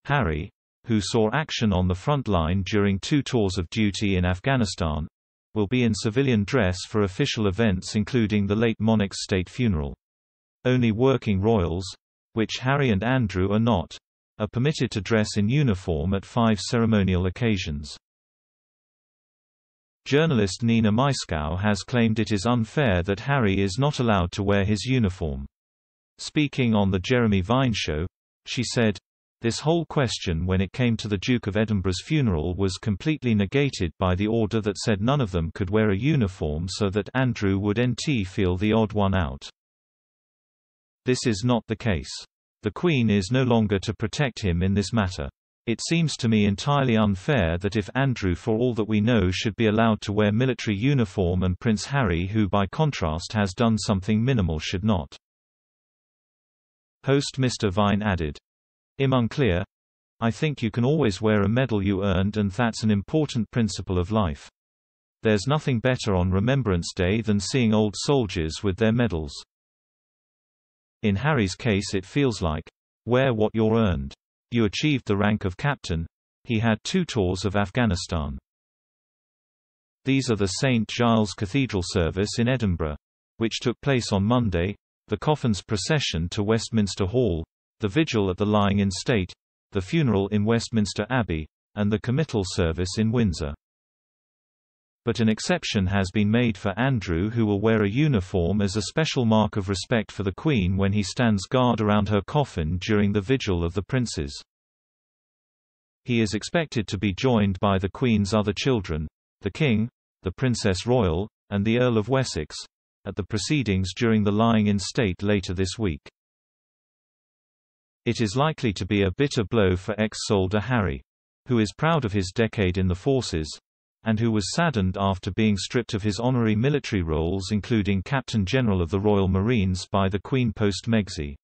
Harry, who saw action on the front line during 2 tours of duty in Afghanistan, will be in civilian dress for official events including the late monarch's state funeral. Only working royals, which Harry and Andrew are not, are permitted to dress in uniform at 5 ceremonial occasions. Journalist Nina Myskow has claimed it is unfair that Harry is not allowed to wear his uniform. Speaking on The Jeremy Vine Show, she said, "This whole question when it came to the Duke of Edinburgh's funeral was completely negated by the order that said none of them could wear a uniform so that Andrew would feel the odd one out. This is not the case. The Queen is no longer to protect him in this matter. It seems to me entirely unfair that if Andrew for all that we know should be allowed to wear military uniform and Prince Harry who by contrast has done something minimal should not." Host Mr. Vine added, "I'm unclear. I think you can always wear a medal you earned and that's an important principle of life. There's nothing better on Remembrance Day than seeing old soldiers with their medals. In Harry's case it feels like, wear what you're earned. You achieved the rank of captain. He had 2 tours of Afghanistan." These are the St. Giles Cathedral service in Edinburgh, which took place on Monday, the coffins procession to Westminster Hall, the vigil at the Lying-in State, the funeral in Westminster Abbey, and the committal service in Windsor. But an exception has been made for Andrew, who will wear a uniform as a special mark of respect for the Queen when he stands guard around her coffin during the vigil of the princes. He is expected to be joined by the Queen's other children, the King, the Princess Royal, and the Earl of Wessex, at the proceedings during the Lying-in State later this week. It is likely to be a bitter blow for ex-soldier Harry, who is proud of his decade in the forces, and who was saddened after being stripped of his honorary military roles including Captain General of the Royal Marines by the Queen post-Megxi.